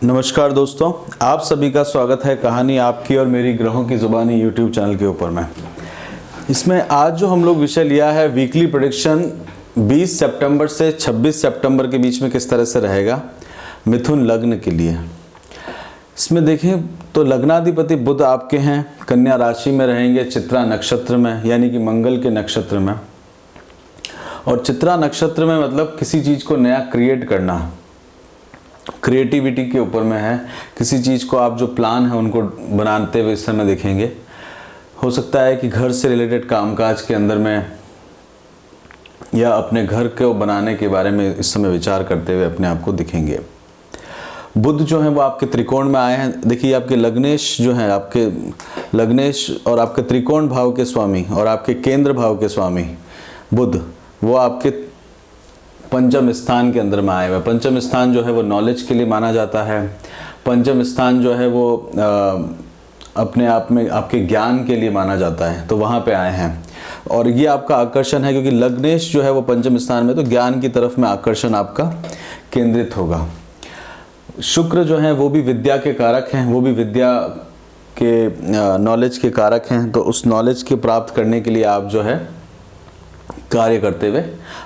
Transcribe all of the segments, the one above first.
नमस्कार दोस्तों, आप सभी का स्वागत है कहानी आपकी और मेरी ग्रहों की ज़ुबानी यूट्यूब चैनल के ऊपर में। इसमें आज जो हम लोग विषय लिया है वीकली प्रेडिक्शन 20 सितंबर से 26 सितंबर के बीच में किस तरह से रहेगा मिथुन लग्न के लिए। इसमें देखें तो लग्नाधिपति बुध आपके हैं, कन्या राशि में रहेंगे, चित्रा नक्षत्र में यानी कि मंगल के नक्षत्र में। और चित्रा नक्षत्र में मतलब किसी चीज़ को नया क्रिएट करना, क्रिएटिविटी के ऊपर में है। किसी चीज़ को आप जो प्लान है उनको बनाते हुए इस समय देखेंगे। हो सकता है कि घर से रिलेटेड कामकाज के अंदर में या अपने घर को बनाने के बारे में इस समय विचार करते हुए अपने आप को दिखेंगे। बुध जो है वो आपके त्रिकोण में आए हैं। देखिए आपके लग्नेश जो है, आपके लग्नेश और आपके त्रिकोण भाव के स्वामी और आपके केंद्र भाव के स्वामी बुध, वो आपके पंचम स्थान के अंदर में आए हुए। पंचम स्थान जो है वो नॉलेज के लिए माना जाता है। पंचम स्थान जो है वो अपने आप में आपके ज्ञान के लिए माना जाता है, तो वहाँ पे आए हैं। और ये आपका आकर्षण है क्योंकि लग्नेश जो है वो पंचम स्थान में, तो ज्ञान की तरफ में आकर्षण आपका केंद्रित होगा। शुक्र जो है वो भी विद्या के कारक हैं, वो भी विद्या के नॉलेज के कारक हैं। तो उस नॉलेज के प्राप्त करने के लिए आप जो है कार्य करते हुए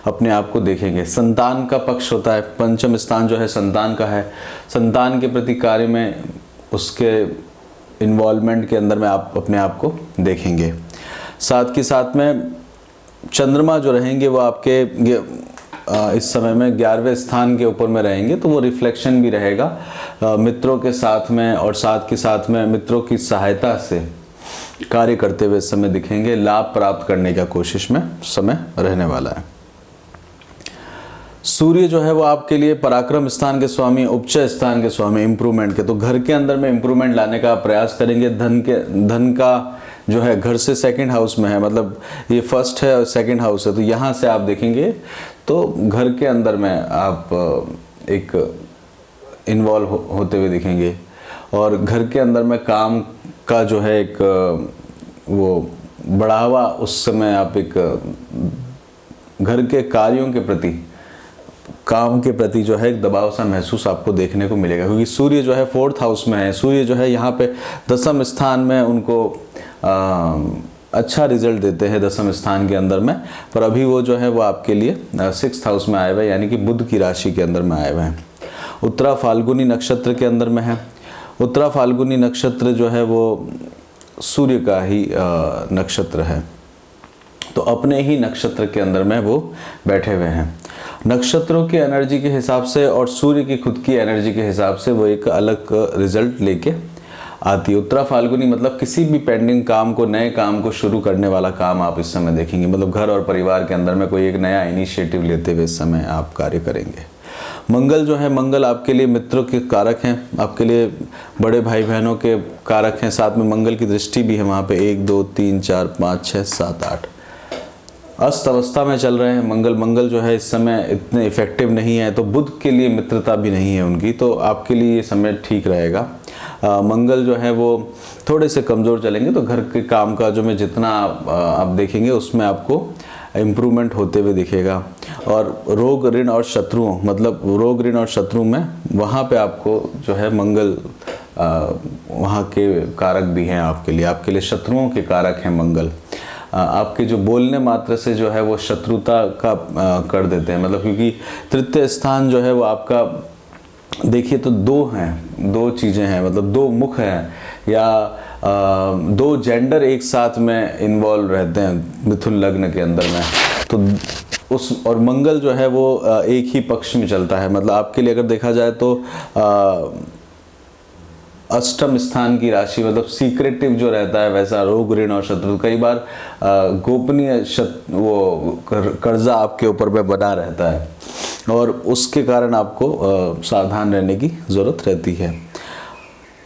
अपने आप को देखेंगे। संतान का पक्ष होता है, पंचम स्थान जो है संतान का है। संतान के प्रति कार्य में उसके इन्वॉल्वमेंट के अंदर में आप अपने आप को देखेंगे। साथ के साथ में चंद्रमा जो रहेंगे वो आपके इस समय में 11वें स्थान के ऊपर में रहेंगे, तो वो रिफ्लेक्शन भी रहेगा मित्रों के साथ में, और साथ के साथ में मित्रों की सहायता से कार्य करते हुए समय दिखेंगे। लाभ प्राप्त करने का कोशिश में समय रहने वाला है। सूर्य जो है वो आपके लिए पराक्रम स्थान के स्वामी, उपचय स्थान के स्वामी, इंप्रूवमेंट के, तो घर के अंदर में इंप्रूवमेंट लाने का प्रयास करेंगे। धन का जो है घर से सेकंड हाउस में है, मतलब ये फर्स्ट है और सेकंड हाउस है, तो यहाँ से आप देखेंगे तो घर के अंदर में आप एक इन्वॉल्व होते हुए दिखेंगे। और घर के अंदर में काम का जो है एक वो बढ़ावा, उस समय आप एक घर के कार्यों के प्रति, काम के प्रति जो है एक दबाव सा महसूस आपको देखने को मिलेगा, क्योंकि सूर्य जो है 4th हाउस में है। सूर्य जो है यहाँ पे 10वें स्थान में उनको अच्छा रिजल्ट देते हैं 10वें स्थान के अंदर में, पर अभी वो जो है वो आपके लिए 6th हाउस में आए हुए हैं, यानी कि बुध की राशि के अंदर में आए हुए हैं। उत्तरा फाल्गुनी नक्षत्र के अंदर में है। उत्तरा फाल्गुनी नक्षत्र जो है वो सूर्य का ही नक्षत्र है, तो अपने ही नक्षत्र के अंदर में वो बैठे हुए हैं। नक्षत्रों की एनर्जी के हिसाब से और सूर्य की खुद की एनर्जी के हिसाब से वो एक अलग रिजल्ट लेके आती है। उत्तरा फाल्गुनी मतलब किसी भी पेंडिंग काम को, नए काम को शुरू करने वाला काम आप इस समय देखेंगे। मतलब घर और परिवार के अंदर में कोई एक नया इनिशिएटिव लेते हुए इस समय आप कार्य करेंगे। मंगल जो है, मंगल आपके लिए मित्रों के कारक हैं, आपके लिए बड़े भाई बहनों के कारक हैं। साथ में मंगल की दृष्टि भी है वहाँ पे 1 2 3 4 5 6 7 8 अस्त अवस्था में चल रहे हैं। मंगल जो है इस समय इतने इफेक्टिव नहीं है, तो बुध के लिए मित्रता भी नहीं है उनकी, तो आपके लिए ये समय ठीक रहेगा। मंगल जो है वो थोड़े से कमज़ोर चलेंगे, तो घर के काम काजों में जितना आप देखेंगे उसमें आपको इम्प्रूवमेंट होते हुए दिखेगा। और रोग ऋण और शत्रुओं, मतलब रोग ऋण और शत्रु में वहाँ पे आपको जो है मंगल वहाँ के कारक भी हैं आपके लिए शत्रुओं के कारक हैं मंगल। आपके जो बोलने मात्र से जो है वो शत्रुता का कर देते हैं, मतलब क्योंकि तृतीय स्थान जो है वो आपका देखिए तो दो चीज़ें हैं, मतलब 2 मुख हैं या 2 जेंडर एक साथ में इन्वॉल्व रहते हैं मिथुन लग्न के अंदर में, तो उस और मंगल जो है वो एक ही पक्ष में चलता है। मतलब आपके लिए अगर देखा जाए तो अष्टम स्थान की राशि, मतलब सीक्रेटिव जो रहता है वैसा रोग ऋण और शत्रु, कई बार गोपनीय वो कर्जा आपके ऊपर में बना रहता है, और उसके कारण आपको सावधान रहने की ज़रूरत रहती है।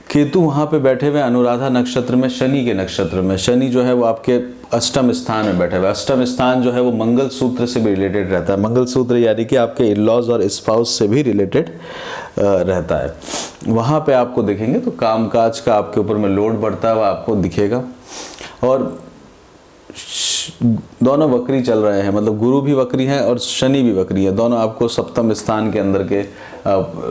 केतु वहाँ पे बैठे हुए अनुराधा नक्षत्र में, शनि के नक्षत्र में। शनि जो है वो आपके अष्टम स्थान में बैठे हुए। अष्टम स्थान जो है वो मंगल सूत्र से भी रिलेटेड रहता है। मंगल सूत्र यानी कि आपके इन-लॉज और स्पाउस से भी रिलेटेड रहता है। वहाँ पे आपको देखेंगे तो कामकाज का आपके ऊपर में लोड बढ़ता हुआ आपको दिखेगा। और दोनों वक्री चल रहे हैं, मतलब गुरु भी वक्री हैं और शनि भी वक्री है, दोनों आपको सप्तम स्थान के अंदर के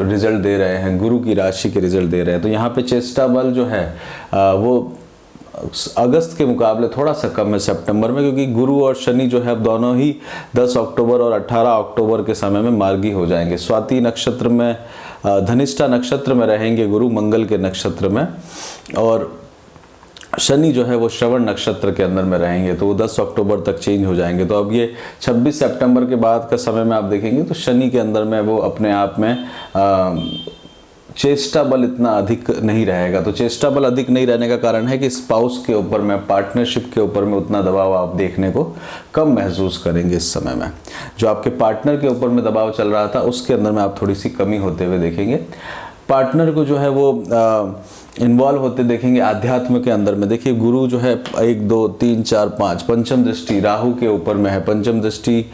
रिजल्ट दे रहे हैं, गुरु की राशि के रिजल्ट दे रहे हैं। तो यहाँ पे चेष्टा बल जो है वो अगस्त के मुकाबले थोड़ा सा कम है सितंबर में, क्योंकि गुरु और शनि जो है अब दोनों ही 10 अक्टूबर और 18 अक्टूबर के समय में मार्गी हो जाएंगे। स्वाति नक्षत्र में, धनिष्ठा नक्षत्र में रहेंगे गुरु, मंगल के नक्षत्र में, और शनि जो है वो श्रवण नक्षत्र के अंदर में रहेंगे, तो वो 10 अक्टूबर तक चेंज हो जाएंगे। तो अब ये 26 सितंबर के बाद का समय में आप देखेंगे तो शनि के अंदर में वो अपने आप में चेष्टा बल इतना अधिक नहीं रहेगा। तो चेष्टा बल अधिक नहीं रहने का कारण है कि स्पाउस के ऊपर में, पार्टनरशिप के ऊपर में उतना दबाव आप देखने को कम महसूस करेंगे इस समय में। जो आपके पार्टनर के ऊपर में दबाव चल रहा था उसके अंदर में आप थोड़ी सी कमी होते हुए देखेंगे। पार्टनर को जो है वो इन्वॉल्व होते देखेंगे आध्यात्म के अंदर में। देखिए गुरु जो है 1 2 3 4 5 पंचम दृष्टि राहु के ऊपर में है, पंचम दृष्टि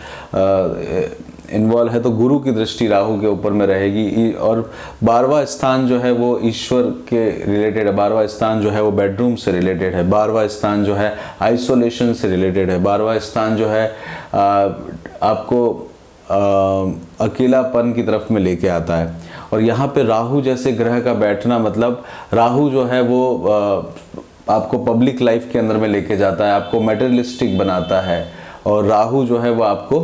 इन्वॉल्व है, तो गुरु की दृष्टि राहु के ऊपर में रहेगी। और 12वां स्थान जो है वो ईश्वर के रिलेटेड है, 12वां स्थान जो है वो बेडरूम से रिलेटेड है, 12वां स्थान जो है आइसोलेशन से रिलेटेड है, 12वां स्थान जो है आपको अकेलापन की तरफ में लेके आता है। और यहाँ पे राहु जैसे ग्रह का बैठना, मतलब राहु जो है वो आपको पब्लिक लाइफ के अंदर में लेके जाता है, आपको मटेरियलिस्टिक बनाता है, और राहु जो है वो आपको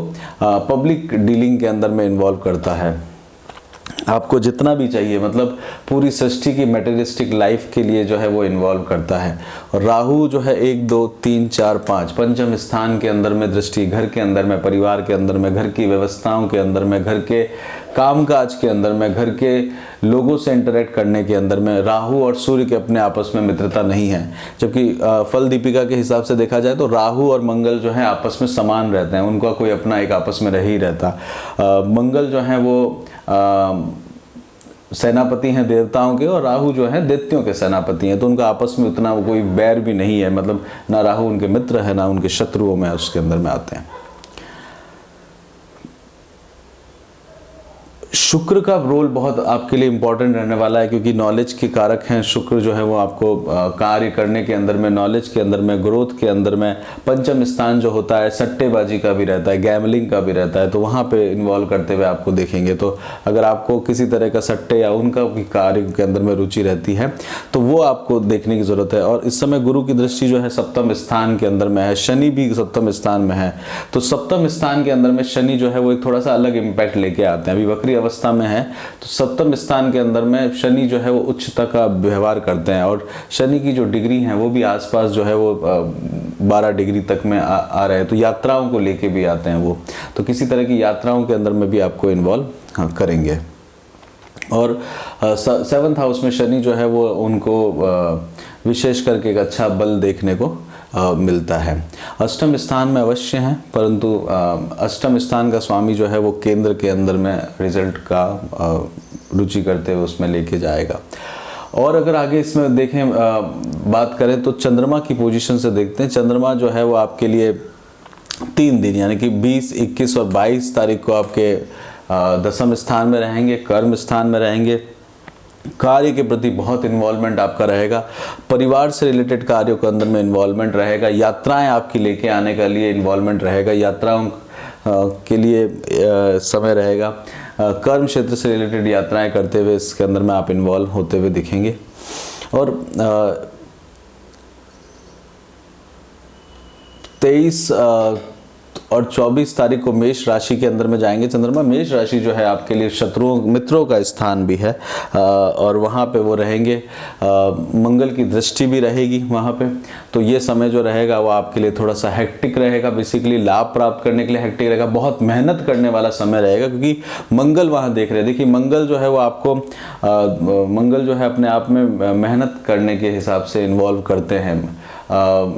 पब्लिक डीलिंग के अंदर में इन्वॉल्व करता है। आपको जितना भी चाहिए, मतलब पूरी सृष्टि की मटेरियलिस्टिक लाइफ के लिए जो है वो इन्वॉल्व करता है। और राहु जो है 1 2 3 4 5 पंचम स्थान के अंदर में दृष्टि, घर के अंदर में, परिवार के अंदर में, घर की व्यवस्थाओं के अंदर में, घर के कामकाज के अंदर में, घर के लोगों से इंटरेक्ट करने के अंदर में। राहु और सूर्य के अपने आपस में मित्रता नहीं है, जबकि फल दीपिका के हिसाब से देखा जाए तो राहु और मंगल जो है आपस में समान रहते हैं, उनका कोई अपना एक आपस में रह ही रहता। मंगल जो है वो सेनापति हैं देवताओं के, और राहु जो है दैत्यों के सेनापति हैं, तो उनका आपस में उतना कोई बैर भी नहीं है, मतलब ना राहु उनके मित्र है ना उनके शत्रुओं में उसके अंदर में आते हैं। शुक्र का रोल बहुत आपके लिए इंपॉर्टेंट रहने वाला है, क्योंकि नॉलेज के कारक हैं शुक्र जो है वो आपको कार्य करने के अंदर में, नॉलेज के अंदर में, ग्रोथ के अंदर में। पंचम स्थान जो होता है सट्टेबाजी का भी रहता है, गैमलिंग का भी रहता है, तो वहाँ पे इन्वॉल्व करते हुए आपको देखेंगे। तो अगर आपको किसी तरह का सट्टे या उनका भी कार्य के अंदर में रुचि रहती है तो वो आपको देखने की ज़रूरत है। और इस समय गुरु की दृष्टि जो है सप्तम स्थान के अंदर में है, शनि भी सप्तम स्थान में है, तो सप्तम स्थान के अंदर में शनि जो है वो एक थोड़ा सा अलग इम्पैक्ट लेके आते हैं। अभी वक्री अवस्था में है तो सप्तम स्थान के अंदर में शनि जो है वो उच्चता का व्यवहार करते हैं, और शनि की जो डिग्री है वो भी आसपास जो है वो 12 डिग्री तक में आ रहे हैं, तो यात्राओं को लेके भी आते हैं वो, तो किसी तरह की यात्राओं के अंदर में भी आपको इन्वॉल्व करेंगे। और 7th हाउस में शनि जो है वो उनको विशेष करके एक अच्छा बल देखने को मिलता है। अष्टम स्थान में अवश्य हैं, परंतु अष्टम स्थान का स्वामी जो है वो केंद्र के अंदर में रिजल्ट का रुचि करते हुए उसमें लेके जाएगा। और अगर आगे इसमें देखें बात करें तो चंद्रमा की पोजीशन से देखते हैं। चंद्रमा जो है वो आपके लिए 3 दिन यानी कि 20, 21 और 22 तारीख को आपके 10वें स्थान में रहेंगे, कर्म स्थान में रहेंगे। कार्य के प्रति बहुत इन्वॉल्वमेंट आपका रहेगा, परिवार से रिलेटेड कार्यों के अंदर में इन्वॉल्वमेंट रहेगा, यात्राएं आपकी लेके आने के लिए इन्वॉल्वमेंट रहेगा, यात्राओं के लिए समय रहेगा। कर्म क्षेत्र से रिलेटेड यात्राएं करते हुए इसके अंदर में आप इन्वॉल्व होते हुए दिखेंगे। और 23 और 24 तारीख को मेष राशि के अंदर में जाएंगे चंद्रमा। मेष राशि जो है आपके लिए शत्रुओं मित्रों का स्थान भी है, और वहाँ पे वो रहेंगे, मंगल की दृष्टि भी रहेगी वहाँ पे। तो ये समय जो रहेगा वो आपके लिए थोड़ा सा हेक्टिक रहेगा, बेसिकली लाभ प्राप्त करने के लिए हेक्टिक रहेगा, बहुत मेहनत करने वाला समय रहेगा, क्योंकि मंगल वहाँ देख रहे हैं। देखिए मंगल जो है वो आपको मंगल जो है अपने आप में मेहनत करने के हिसाब से इन्वॉल्व करते हैं,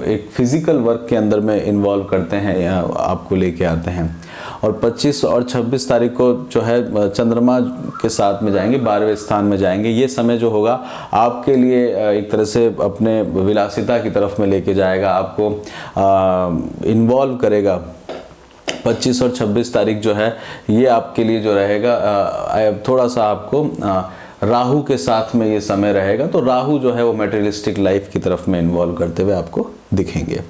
एक फिजिकल वर्क के अंदर में इन्वॉल्व करते हैं, आपको लेके आते हैं। और 25 और 26 तारीख को जो है चंद्रमा के साथ में जाएंगे, 12वें स्थान में जाएंगे। ये समय जो होगा आपके लिए एक तरह से अपने विलासिता की तरफ में लेके जाएगा, आपको इन्वॉल्व करेगा। 25 और 26 तारीख जो है ये आपके लिए जो रहेगा थोड़ा सा आपको राहु के साथ में ये समय रहेगा, तो राहु जो है वो मटेरियलिस्टिक लाइफ की तरफ में इन्वॉल्व करते हुए आपको दिखेंगे।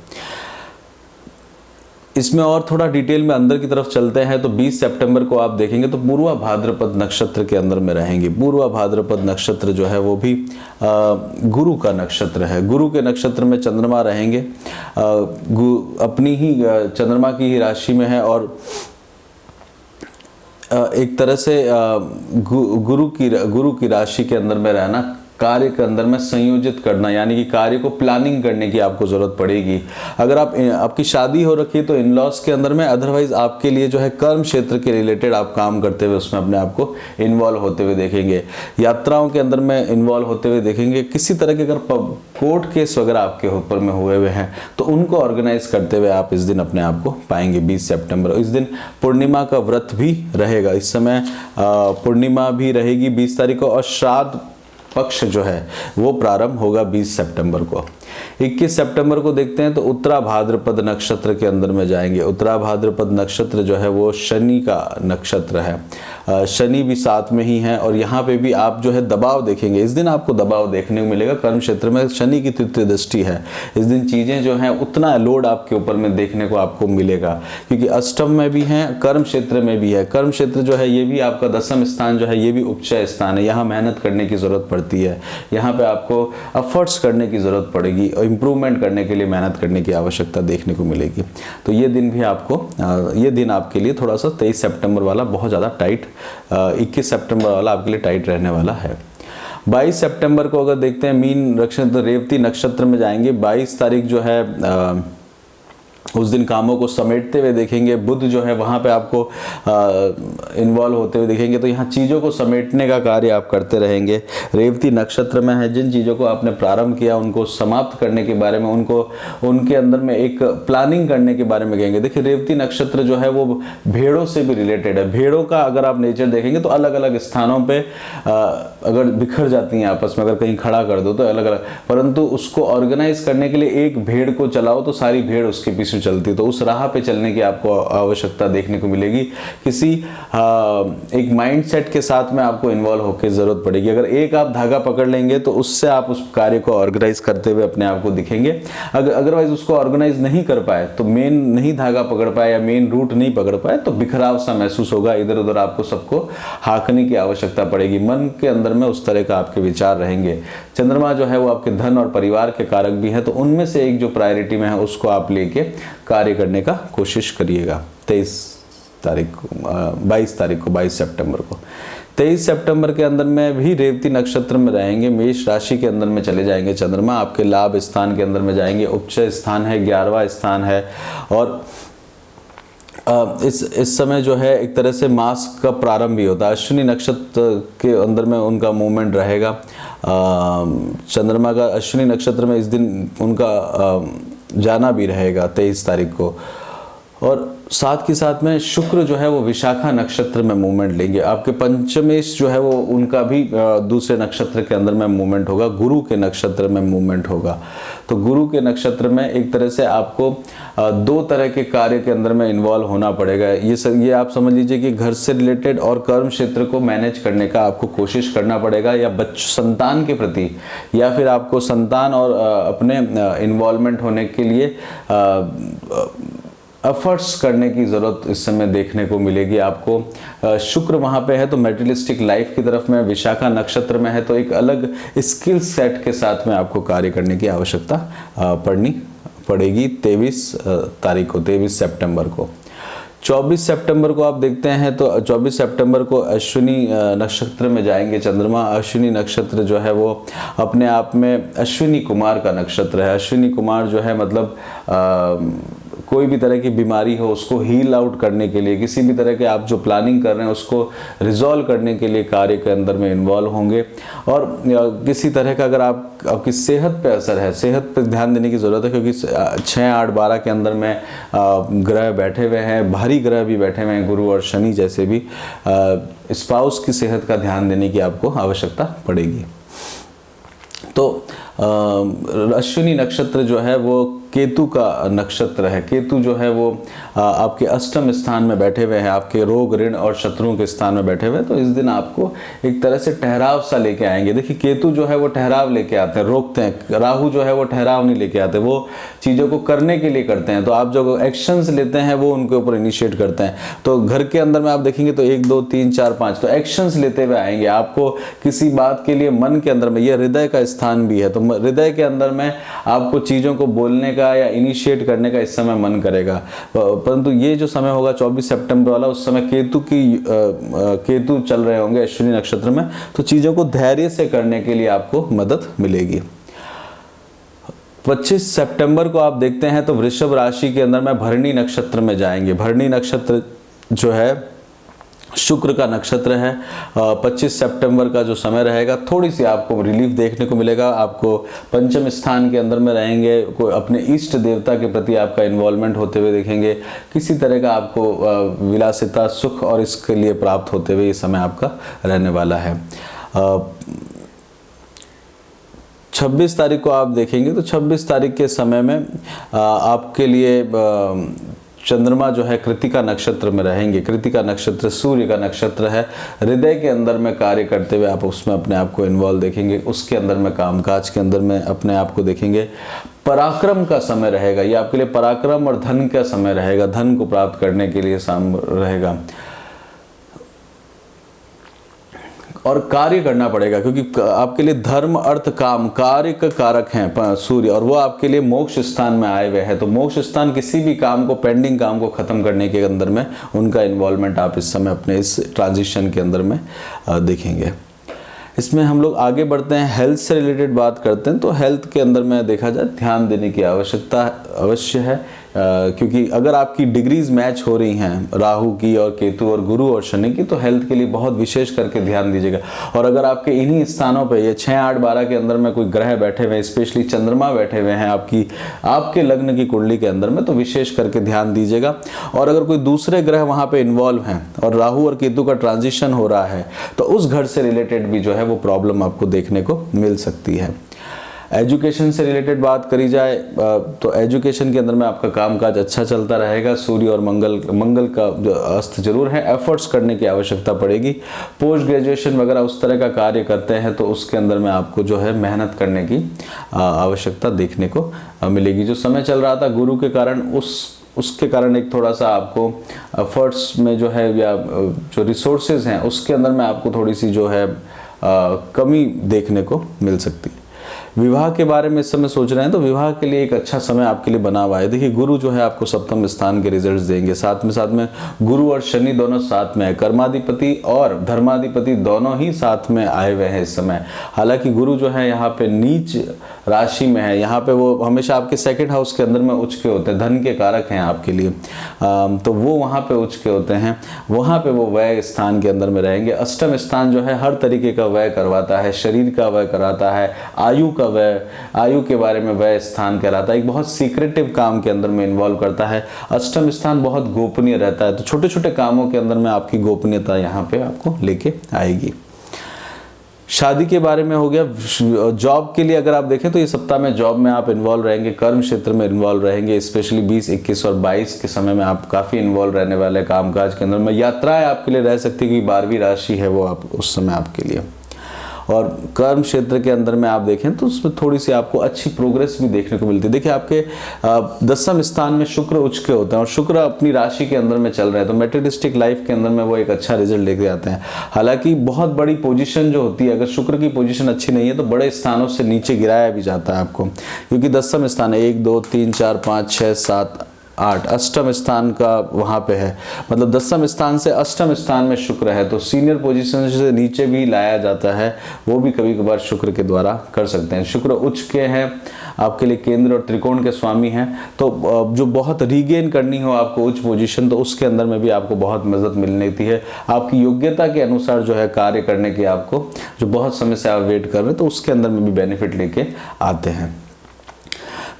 इसमें और थोड़ा डिटेल में अंदर की तरफ चलते हैं तो 20 सितंबर को आप देखेंगे तो पूर्वा भाद्रपद नक्षत्र के अंदर में रहेंगे। पूर्वा भाद्रपद नक्षत्र जो है वो भी गुरु का नक्षत्र है। गुरु के नक्षत्र में चंद्रमा रहेंगे, अपनी ही चंद्रमा की ही राशि में है और एक तरह से गुरु की राशि के अंदर में रहना, कार्य के अंदर में संयोजित करना, यानी कि कार्य को प्लानिंग करने की आपको जरूरत पड़ेगी। अगर आपकी शादी हो रखी है तो इन लॉज के अंदर में, अदरवाइज आपके लिए जो है कर्म क्षेत्र के रिलेटेड आप काम करते हुए उसमें अपने आप को इन्वॉल्व होते हुए देखेंगे। यात्राओं के अंदर में इन्वॉल्व होते हुए देखेंगे। किसी तरह के अगर कोर्ट केस वगैरह आपके ऊपर में हुए हुए हैं तो उनको ऑर्गेनाइज करते हुए आप इस दिन अपने आप को पाएंगे 20 सितंबर। इस दिन पूर्णिमा का व्रत भी रहेगा। इस समय पूर्णिमा भी रहेगी 20 तारीख को और श्राद्ध पक्ष जो है वो प्रारंभ होगा 20 सितंबर को। 21 सितंबर को देखते हैं तो उत्तरा भाद्रपद नक्षत्र के अंदर में जाएंगे। उत्तरा भाद्रपद नक्षत्र जो है वो शनि का नक्षत्र है। शनि भी साथ में ही है और यहाँ पे भी आप जो है दबाव देखेंगे। इस दिन आपको दबाव देखने को मिलेगा कर्म क्षेत्र में। शनि की तृतीय दृष्टि है। इस दिन चीजें जो हैं उतना लोड आपके ऊपर में देखने को आपको मिलेगा, क्योंकि अष्टम में भी है, कर्म क्षेत्र में भी है। कर्म क्षेत्र जो है ये भी आपका 10वां स्थान जो है ये भी उपचय स्थान है। यहाँ मेहनत करने की जरूरत पड़ती है। यहाँ पे आपको एफर्ट्स करने की जरूरत पड़ेगी और इम्प्रूवमेंट करने के लिए मेहनत करने की आवश्यकता देखने को मिलेगी। तो ये दिन भी आपको ये दिन आपके लिए थोड़ा सा 23 सितंबर वाला बहुत ज़्यादा टाइट, 21 सितंबर वाला आपके लिए टाइट रहने वाला है। 22 सितंबर को अगर देखते हैं मीन नक्षत्र रेवती नक्षत्र में जाएंगे। 22 तारीख जो है उस दिन कामों को समेटते हुए देखेंगे। बुध जो है वहाँ पे आपको इन्वॉल्व होते हुए देखेंगे। तो यहाँ चीज़ों को समेटने का कार्य आप करते रहेंगे। रेवती नक्षत्र में है, जिन चीज़ों को आपने प्रारंभ किया उनको समाप्त करने के बारे में, उनके अंदर में एक प्लानिंग करने के बारे में कहेंगे। देखिए रेवती नक्षत्र जो है वो भेड़ों से भी रिलेटेड है। भेड़ों का अगर आप नेचर देखेंगे तो अलग अलग स्थानों पर अगर बिखर जाती हैं आपस में, अगर कहीं खड़ा कर दो तो अलग अलग, परंतु उसको ऑर्गेनाइज करने के लिए एक भेड़ को चलाओ तो सारी भेड़ उसके पीछे चलती। तो उस राह पे चलने की आपको आवश्यकता देखने को मिलेगी। किसी एक माइंडसेट के साथ में आपको इन्वॉल्व होकर जरूरत पड़ेगी। अगर एक आप धागा पकड़ लेंगे तो उससे आप उस कार्य को ऑर्गेनाइज करते हुए अपने आप को दिखेंगे। अदरवाइज उसको ऑर्गेनाइज नहीं कर पाए तो मेन नहीं धागा पकड़ पाए या मेन रूट नहीं पकड़ पाए तो बिखराव सा महसूस होगा। इधर उधर आपको सबको हाँकने की आवश्यकता पड़ेगी। मन के अंदर में उस तरह का आपके विचार रहेंगे। चंद्रमा जो है वो आपके धन और परिवार के कारक भी है, तो उनमें से एक जो प्रायोरिटी में है उसको आप लेके कार्य करने का कोशिश करिएगा। 22 सितंबर को 23 सितंबर के अंदर में भी रेवती नक्षत्र में रहेंगे। मेष राशि के अंदर में चले जाएंगे चंद्रमा। आपके लाभ स्थान के अंदर में जाएंगे। उपचय स्थान है, 11वां स्थान है और इस समय जो है एक तरह से मास का प्रारंभ भी होता है। अश्विनी नक्षत्र के अंदर में उनका मूवमेंट रहेगा। चंद्रमा का अश्विनी नक्षत्र में इस दिन उनका जाना भी रहेगा 23 तारीख को। और साथ के साथ में शुक्र जो है वो विशाखा नक्षत्र में मूवमेंट लेंगे। आपके पंचमेश जो है वो उनका भी दूसरे नक्षत्र के अंदर में मूवमेंट होगा। गुरु के नक्षत्र में मूवमेंट होगा। तो गुरु के नक्षत्र में एक तरह से आपको दो तरह के कार्य के अंदर में इन्वॉल्व होना पड़ेगा। ये आप समझ लीजिए कि घर से रिलेटेड और कर्म क्षेत्र को मैनेज करने का आपको कोशिश करना पड़ेगा, या संतान के प्रति, या फिर आपको संतान और अपने इन्वॉल्वमेंट होने के लिए एफर्ट्स करने की ज़रूरत इस समय देखने को मिलेगी आपको। शुक्र वहाँ पे है तो मेटेरियलिस्टिक लाइफ की तरफ में, विशाखा नक्षत्र में है तो एक अलग स्किल सेट के साथ में आपको कार्य करने की आवश्यकता पड़नी पड़ेगी 23 तारीख को, 23 सितंबर को। 24 सितंबर को आप देखते हैं तो 24 सितंबर को अश्विनी नक्षत्र में जाएंगे चंद्रमा। अश्विनी नक्षत्र जो है वो अपने आप में अश्विनी कुमार का नक्षत्र है। अश्विनी कुमार जो है मतलब कोई भी तरह की बीमारी हो उसको हील आउट करने के लिए, किसी भी तरह के आप जो प्लानिंग कर रहे हैं उसको रिजॉल्व करने के लिए कार्य के अंदर में इन्वॉल्व होंगे। और किसी तरह का अगर आपकी सेहत पे असर है, सेहत पे ध्यान देने की ज़रूरत है, क्योंकि 6, 8, 12 के अंदर में ग्रह बैठे हुए हैं, भारी ग्रह भी बैठे हुए हैं, गुरु और शनि जैसे भी। स्पाउस की सेहत का ध्यान देने की आपको आवश्यकता पड़ेगी। तो अश्विनी नक्षत्र जो है वो केतु का नक्षत्र है। केतु जो है वो आपके अष्टम स्थान में बैठे हुए हैं, आपके रोग ऋण और शत्रुओं के स्थान में बैठे हुए हैं। तो इस दिन आपको एक तरह से ठहराव सा लेके आएंगे। देखिए केतु जो है वो ठहराव लेके आते हैं, रोकते हैं। राहु जो है वो ठहराव नहीं लेके आते, वो चीज़ों को करने के लिए करते हैं। तो आप जो एक्शंस लेते हैं वो उनके ऊपर इनिशिएट करते हैं। तो घर के अंदर में आप देखेंगे तो 1 2 3 4 5 तो एक्शंस लेते हुए आएंगे। आपको किसी बात के लिए मन के अंदर में, ये हृदय का स्थान भी है, तो हृदय के अंदर में आपको चीज़ों को बोलने का या इनिशिएट करने का इस समय मन करेगा। परंतु ये जो समय होगा 24 सितंबर वाला, उस समय केतु चल रहे होंगे अश्विनी नक्षत्र में, तो चीज़ों को धैर्य से करने के लिए आपको मदद मिलेगी। 25 सितंबर को आप देखते हैं तो वृषभ राशि के अंदर में भरणी नक्षत्र में जाएंगे। भरणी नक्षत्र जो है शुक्र का नक्षत्र है। 25 सितंबर का जो समय रहेगा, थोड़ी सी आपको रिलीफ देखने को मिलेगा। आपको पंचम स्थान के अंदर में रहेंगे, कोई अपने इष्ट देवता के प्रति आपका इन्वॉल्वमेंट होते हुए देखेंगे। किसी तरह का आपको विलासिता, सुख और इसके लिए प्राप्त होते हुए ये समय आपका रहने वाला है। 26 तारीख को आप देखेंगे तो 26 तारीख के समय में आपके लिए चंद्रमा जो है कृतिका नक्षत्र में रहेंगे। कृतिका नक्षत्र सूर्य का नक्षत्र है। हृदय के अंदर में कार्य करते हुए आप उसमें अपने आप को इन्वॉल्व देखेंगे, उसके अंदर में कामकाज के अंदर में अपने आप को देखेंगे। पराक्रम का समय रहेगा, ये आपके लिए पराक्रम और धन का समय रहेगा। धन को प्राप्त करने के लिए रहेगा और कार्य करना पड़ेगा, क्योंकि आपके लिए धर्म अर्थ काम कार्य का कारक हैं सूर्य, और वो आपके लिए मोक्ष स्थान में आए हुए हैं। तो मोक्ष स्थान किसी भी काम को, पेंडिंग काम को खत्म करने के अंदर में उनका इन्वॉल्वमेंट आप इस समय अपने इस ट्रांजिशन के अंदर में देखेंगे। इसमें हम लोग आगे बढ़ते हैं, हेल्थ से रिलेटेड बात करते हैं। तो हेल्थ के अंदर में देखा जाए ध्यान देने की आवश्यकता अवश्य है, क्योंकि अगर आपकी डिग्रीज मैच हो रही हैं राहु की और केतु और गुरु और शनि की, तो हेल्थ के लिए बहुत विशेष करके ध्यान दीजिएगा। और अगर आपके इन्हीं स्थानों पे ये 6 8 12 के अंदर में कोई ग्रह बैठे हुए हैं, स्पेशली चंद्रमा बैठे हुए हैं आपके लग्न की कुंडली के अंदर में, तो विशेष करके ध्यान दीजिएगा। और अगर कोई दूसरे ग्रह वहाँ पे इन्वॉल्व हैं और राहु और केतु का ट्रांजिशन हो रहा है, तो उस घर से रिलेटेड भी जो है वो प्रॉब्लम आपको देखने को मिल सकती है। एजुकेशन से रिलेटेड बात करी जाए तो एजुकेशन के अंदर में आपका कामकाज अच्छा चलता रहेगा। सूर्य और मंगल का जो अस्त जरूर है, एफर्ट्स करने की आवश्यकता पड़ेगी। पोस्ट ग्रेजुएशन वगैरह उस तरह का कार्य करते हैं तो उसके अंदर में आपको जो है मेहनत करने की आवश्यकता देखने को मिलेगी। जो समय चल रहा था गुरु के कारण, उसके कारण एक थोड़ा सा आपको एफर्ट्स में जो है या जो रिसोर्सेज हैं उसके अंदर में आपको थोड़ी सी जो है कमी देखने को मिल सकती है। विवाह के बारे में इस समय सोच रहे हैं तो विवाह के लिए एक अच्छा समय आपके लिए बना हुआ है। देखिए गुरु जो है आपको सप्तम स्थान के रिजल्ट्स देंगे। साथ में गुरु और शनि दोनों साथ में है। कर्माधिपति और धर्माधिपति दोनों ही साथ में आए हुए हैं इस समय। हालांकि गुरु जो है यहाँ पे नीच राशि में है, यहाँ पे वो हमेशा आपके सेकंड हाउस के अंदर में उच्च के होते हैं, धन के कारक हैं आपके लिए, तो वो वहाँ पे उच्च के होते हैं, वहाँ पे वो व्यय स्थान के अंदर में रहेंगे। अष्टम स्थान जो है हर तरीके का व्यय करवाता है, शरीर का व्यय कराता है, आयु का व्यय, आयु के बारे में व्यय स्थान कहलाता है। एक बहुत सीक्रेटिव काम के अंदर में इन्वॉल्व करता है। अष्टम स्थान बहुत गोपनीय रहता है, तो छोटे छोटे कामों के अंदर में आपकी गोपनीयता यहाँ पे आपको लेके आएगी। शादी के बारे में हो गया। जॉब के लिए अगर आप देखें तो ये सप्ताह में जॉब में आप इन्वॉल्व रहेंगे, कर्म क्षेत्र में इन्वॉल्व रहेंगे। स्पेशली 20, 21 और 22 के समय में आप काफ़ी इन्वॉल्व रहने वाले हैं कामकाज के अंदर में। यात्राएं आपके लिए रह सकती है कि 12वीं राशि है वो आप उस समय आपके लिए। और कर्म क्षेत्र के अंदर में आप देखें तो उसमें थोड़ी सी आपको अच्छी प्रोग्रेस भी देखने को मिलती है। देखिए आपके 10वें स्थान में शुक्र उच्च के होते हैं और शुक्र अपनी राशि के अंदर में चल रहे हैं, तो मेटेरियलिस्टिक लाइफ के अंदर में वो एक अच्छा रिजल्ट लेके आते हैं। हालांकि बहुत बड़ी पोजीशन जो होती है, अगर शुक्र की पोजीशन अच्छी नहीं है तो बड़े स्थानों से नीचे गिराया भी जाता है आपको, क्योंकि 10वां स्थान है 1 2 3 4 5 6 7 8 अष्टम स्थान का वहाँ पे है, मतलब 10वें स्थान से अष्टम स्थान में शुक्र है, तो सीनियर पोजीशन से नीचे भी लाया जाता है, वो भी कभी कभार शुक्र के द्वारा कर सकते हैं। शुक्र उच्च के हैं आपके लिए, केंद्र और त्रिकोण के स्वामी हैं, तो जो बहुत रीगेन करनी हो आपको उच्च पोजीशन, तो उसके अंदर में भी आपको बहुत मदद मिलने की है। आपकी योग्यता के अनुसार जो है कार्य करने की आपको जो बहुत समय से आप वेट कर रहे हैं, तो उसके अंदर में भी बेनिफिट लेके आते हैं।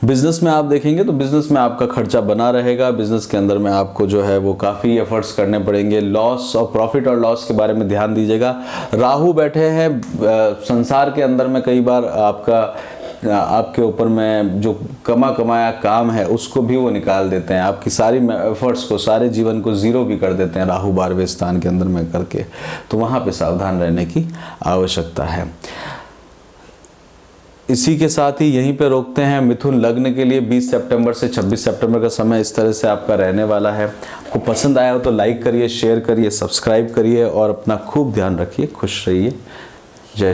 बिजनेस में आप देखेंगे तो बिजनेस में आपका खर्चा बना रहेगा। बिजनेस के अंदर में आपको जो है वो काफ़ी एफर्ट्स करने पड़ेंगे। लॉस और प्रॉफिट और लॉस के बारे में ध्यान दीजिएगा। राहु बैठे हैं संसार के अंदर में, कई बार आपका आपके ऊपर में जो कमाया काम है उसको भी वो निकाल देते हैं, आपकी सारी एफर्ट्स को, सारे जीवन को ज़ीरो भी कर देते हैं राहु 12वें स्थान के अंदर में करके। तो वहाँ पे सावधान रहने की आवश्यकता है। इसी के साथ ही यहीं पे रोकते हैं। मिथुन लग्न के लिए 20 सितंबर से 26 सितंबर का समय इस तरह से आपका रहने वाला है। आपको पसंद आया हो तो लाइक करिए, शेयर करिए, सब्सक्राइब करिए और अपना खूब ध्यान रखिए। खुश रहिए।